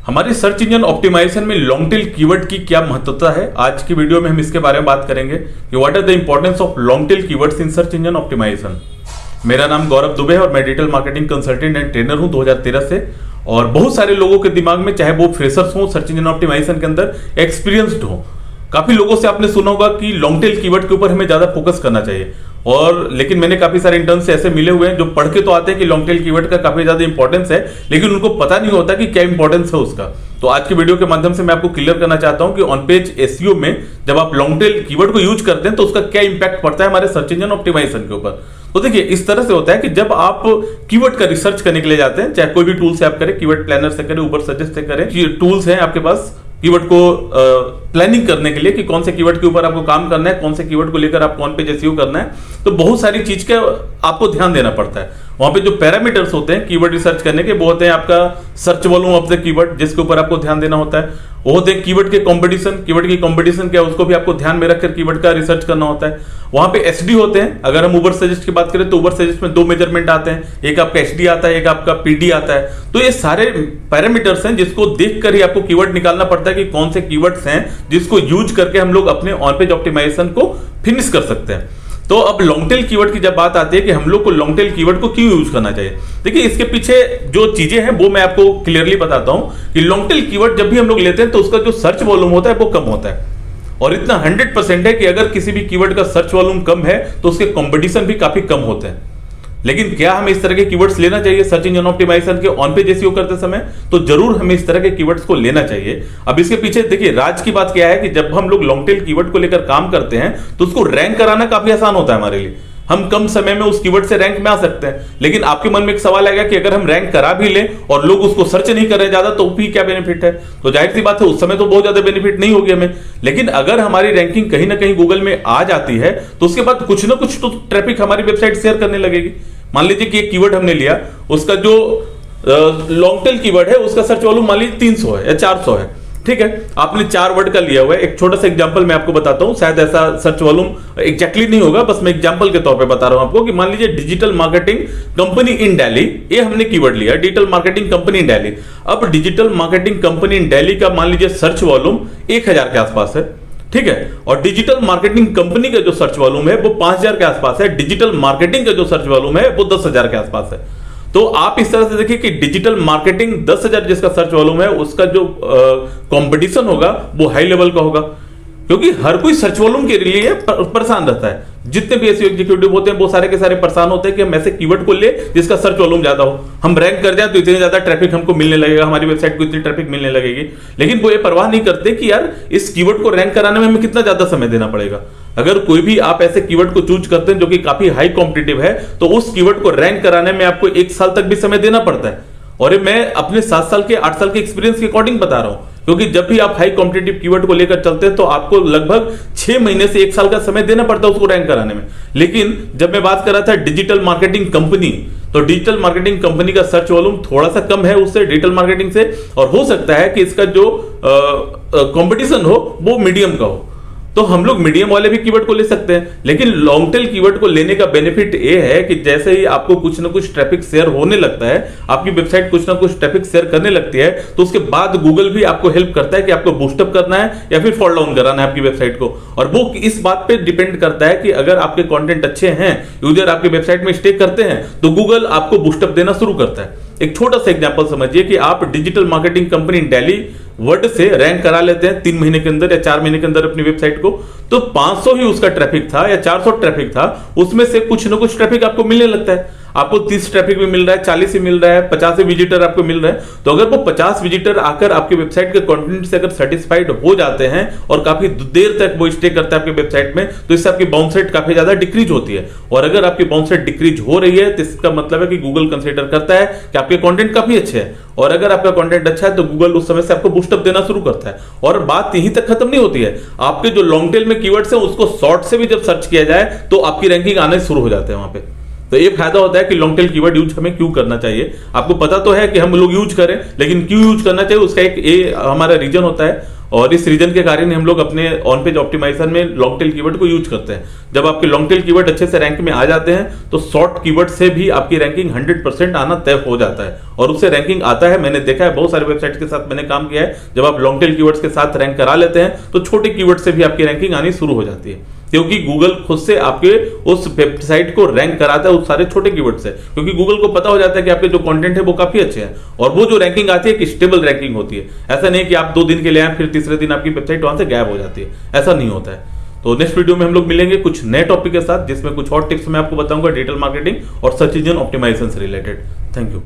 हमारी search engine optimisation में long tail keyword की क्या महत्वता है, आज की वीडियो में हम इसके बारे में बात करेंगे कि what are the importance of long tail keywords in search engine optimisation. मेरा नाम गौरव दुबे है और मैं digital marketing consultant and trainer हूं 2013 से। और बहुत सारे लोगों के दिमाग में, चाहे वो फ्रेशर्स हो सर्च इंजन ऑप्टिमाइजेशन के अंदर, एक्सपीरियंस्ड हो, काफी लोगों से आपने सुना होगा कि लॉन्ग टेल कीवर्ड के ऊपर हमें ज्यादा फोकस करना चाहिए। और लेकिन मैंने काफी सारे इंटर्न से ऐसे मिले हुए हैं जो पढ़ के तो आते हैं कि लॉन्ग टेल कीवर्ड का काफी ज्यादा इंपॉर्टेंस है, लेकिन उनको पता नहीं होता कि क्या इंपॉर्टेंस है उसका। तो आज की वीडियो के माध्यम से मैं आपको क्लियर करना चाहता हूं कि ऑन पेज एसईओ में जब आप लॉन्ग टेल कीवर्ड को यूज करते हैं तो उसका क्या इंपैक्ट पड़ता है हमारे सर्च इंजन ऑप्टिमाइजेशन के ऊपर। तो देखिए, इस तरह से होता है कि जब आप कीवर्ड का रिसर्च करने के लिए जाते हैं, चाहे कोई भी टूल से आप करें, कीवर्ड प्लानर से करें, ऊबर सजेस्ट से करें, टूल्स हैं आपके पास कीवर्ड को प्लानिंग करने के लिए कि कौन से कीवर्ड के ऊपर आपको काम करना है, कौन से कीवर्ड को लेकर आपको ऑन पेज एसईओ करना है। तो बहुत सारी चीज का आपको ध्यान देना पड़ता है। वहां पे जो पैरामीटर्स होते हैं कीवर्ड रिसर्च करने के, वो होते हैं आपका search volume of the keyword, जिसके ऊपर आपको ध्यान देना होता है। वो होते हैं कीवर्ड के कंपटीशन, कीवर्ड की कंपटीशन क्या है उसको भी आपको ध्यान में रखकर कीवर्ड का रिसर्च करना होता है। वहां पे एसडी होते हैं। अगर हम ऊबर सजेस्ट की बात करें तो ऊबर सजेस्ट में 2 मेजरमेंट आते हैं, एक आपका एसडी आता है, एक आपका पीडी आता है। तो ये सारे पैरामीटर्स हैं जिसको देखकर ही आपको कीवर्ड निकालना पड़ता है कि कौन से कीवर्ड्स हैं जिसको यूज करके हम लोग अपने ऑन पेज ऑप्टिमाइजेशन को फिनिश कर सकते हैं। तो अब लॉन्ग टेल कीवर्ड की जब बात आती है कि हम लोग को लॉन्ग टेल कीवर्ड को क्यों यूज करना चाहिए, देखिए इसके पीछे जो चीजें हैं वो मैं आपको क्लियरली बताता हूं कि लॉन्ग टेल कीवर्ड जब भी हम लोग लेते हैं तो उसका जो सर्च वॉल्यूम होता है वो कम होता है। और इतना 100% है कि अगर किसी भी कीवर्ड का सर्च वॉल्यूम कम है तो उसके कंपटीशन भी काफी कम होते हैं। लेकिन क्या हमें इस तरह के कीवर्ड्स लेना चाहिए सर्च इंजन ऑप्टिमाइजेशन के ऑन पेज एसईओ करते समय? तो जरूर हमें इस तरह के कीवर्ड्स को लेना चाहिए। अब इसके पीछे देखिए राज की बात क्या है कि जब हम लोग लॉन्ग टेल कीवर्ड को लेकर काम करते हैं तो उसको रैंक कराना काफी आसान होता है हमारे लिए। हम कम समय में उस कीवर्ड से रैंक में आ सकते हैं। लेकिन आपके मन में एक सवाल आएगा कि अगर हम रैंक करा भी लें और लोग उसको सर्च नहीं कर रहे ज्यादा तो भी क्या बेनिफिट है? तो जाहिर सी बात है उस समय तो बहुत ज्यादा बेनिफिट नहीं होगी हमें। लेकिन अगर हमारी रैंकिंग कहीं ना कहीं गूगल में आ जाती है तो उसके बाद कुछ ना कुछ तो ट्रैफिक हमारी वेबसाइट शेयर करने लगेगी। मान लीजिए कि एक कीवर्ड हमने लिया, उसका जो लॉन्ग टेल कीवर्ड है उसका सर्च वॉल्यूम मान लीजिए 300 है या 400 है, ठीक है। आपने 4 वर्ड का लिया हुआ है। एक छोटा सा एग्जांपल मैं आपको बताता हूं, शायद ऐसा सर्च वॉल्यूम एग्जैक्टली नहीं होगा, बस मैं एग्जांपल के तौर पे बता रहा हूं आपको कि मान लीजिए digital marketing company in Delhi, ये हमने कीवर्ड लिया digital marketing company in Delhi. अब digital marketing company in Delhi का मान लीजिए सर्च वॉल्यूम 1000 के आसपास है, ठीक है। और डिजिटल मार्केटिंग कंपनी का जो सर्च वॉल्यूम है वो 5000 के आसपास है। डिजिटल मार्केटिंग का जो सर्च वॉल्यूम है वो 10,000 के आसपास है। तो आप इस तरह से देखिए कि डिजिटल मार्केटिंग 10,000 जिसका सर्च वॉल्यूम है उसका जो कंपटीशन होगा वो हाई लेवल का होगा, क्योंकि हर कोई सर्च वॉल्यूम के लिए परेशान रहता है। जितने भी एसईओ एग्जीक्यूटिव होते हैं वो सारे के सारे परेशान होते हैं कि हम ऐसे कीवर्ड को ले जिसका सर्च वॉल्यूम ज्यादा हो, हम रैंक कर जाए तो इतने ज्यादा ट्रैफिक हमको मिलने लगेगा, हमारी वेबसाइट को इतनी ट्रैफिक मिलने लगेगी। लेकिन वो ये परवाह नहीं करते कि यार इस कीवर्ड को रैंक कराने में हमें कितना ज्यादा समय देना पड़ेगा। अगर कोई भी आप ऐसे कीवर्ड को चूज करते हैं जो कि काफी हाई कॉम्पिटिटिव है तो उस कीवर्ड को रैंक कराने में आपको 1 साल तक भी समय देना पड़ता है। और ये मैं अपने 7 साल के 8 साल के एक्सपीरियंस के अकॉर्डिंग बता रहा हूं, क्योंकि जब भी आप हाई कॉम्पिटिटिव कीवर्ड को लेकर चलते हैं तो आपको लगभग 6 महीने से 1 साल का समय देना पड़ता है उसको रैंक कराने में। लेकिन जब मैं बात कर रहा था डिजिटल मार्केटिंग कंपनी, तो डिजिटल मार्केटिंग कंपनी का सर्च वॉल्यूम थोड़ा सा कम है उससे, डिजिटल मार्केटिंग से, और हो सकता है कि इसका जो कंपटीशन हो वो मीडियम का हो। तो हम लोग मीडियम वाले भी कीवर्ड को ले सकते हैं। लेकिन लॉन्ग टेल कीवर्ड को लेने का बेनिफिट ये है कि जैसे ही आपको कुछ ना कुछ ट्रैफिक शेयर होने लगता है, आपकी वेबसाइट कुछ ना कुछ ट्रैफिक शेयर करने लगती है, तो उसके बाद गूगल भी आपको हेल्प करता है कि आपको बूस्टअप करना है या फिर फॉल डाउन कराना है आपकी वेबसाइट को। और वो इस बात पे डिपेंड करता है कि अगर आपके कंटेंट अच्छे हैं, यूजर आपकी वेबसाइट में स्टे करते हैं, तो गूगल आपको बूस्टअप देना शुरू करता है। एक छोटा सा एग्जांपल समझिए कि आप digital marketing company Delhi word से रैंक करा लेते हैं 3 महीने के अंदर या 4 महीने के अंदर अपनी वेबसाइट को, तो 500 ही उसका ट्रैफिक था या 400 ट्रैफिक था, उसमें से कुछ ना कुछ ट्रैफिक आपको मिलने लगता है। आपको 30 ट्रैफिक भी मिल रहा है, 40 ही मिल रहा है, 50 विजिटर आपको मिल रहा है। तो अगर वो 50 विजिटर आकर आपके वेबसाइट के कंटेंट से अगर सेटिस्फाइड हो जाते हैं और काफी देर तक वो स्टे करता है आपके वेबसाइट में, तो इससे आपकी बाउंस रेट काफी ज्यादा डिक्रीज होती है। और अगर आपकी बाउंस रेट डिक्रीज हो रही है तो इसका मतलब है कि गूगल कंसीडर करता है कि आपके कंटेंट काफी अच्छे हैं। और अगर आपका कंटेंट अच्छा है तो गूगल उस समय से आपको बूस्टअप देना शुरू करता है। और बात यहीं तक खत्म नहीं होती है, आपके जो लॉन्ग टेल में कीवर्ड्स हैं उसको शॉर्ट से भी जब सर्च किया जाए तो आपकी रैंकिंग आने शुरू हो जाते हैं वहां पे। तो ये फायदा होता है कि लॉन्ग टेल कीवर्ड यूज हमें क्यों करना चाहिए। आपको पता तो है कि हम लोग यूज करें, लेकिन क्यों यूज करना चाहिए उसका एक हमारा रीजन होता है। और इस रीजन के कारण हम लोग अपने ऑन पेज ऑप्टिमाइजेशन में लॉन्ग टेल कीवर्ड को यूज करते हैं। जब आपके लॉन्ग टेल कीवर्ड अच्छे से रैंक में आ जाते हैं तो शॉर्ट कीवर्ड से भी आपकी रैंकिंग 100% आना तय हो जाता है, और उससे रैंकिंग आता है। मैंने देखा है, बहुत सारे वेबसाइट के साथ मैंने काम किया है, जब आप लॉन्ग टेल कीवर्ड्स के साथ रैंक करा लेते हैं तो छोटे कीवर्ड से भी आपकी रैंकिंग आनी शुरू हो जाती है, क्योंकि गूगल खुद से आपके उस वेबसाइट को रैंक कराता है उस सारे छोटे कीवर्ड से, क्योंकि गूगल को पता हो जाता है कि आपके जो कंटेंट है वो काफी अच्छे हैं, और वो जो रैंकिंग आती है कि स्टेबल रैंकिंग होती है। ऐसा नहीं कि आप 2 दिन के लिए आए फिर तीसरे दिन आपकी वेबसाइट वहां से गायब हो जाती है, ऐसा नहीं होता है। तो नेक्स्ट वीडियो में हम लोग मिलेंगे कुछ नए टॉपिक के साथ, जिसमें कुछ और टिप्स मैं आपको बताऊंगा डिजिटल मार्केटिंग और सर्च इंजन ऑप्टिमाइजेशन से रिलेटेड। Thank you.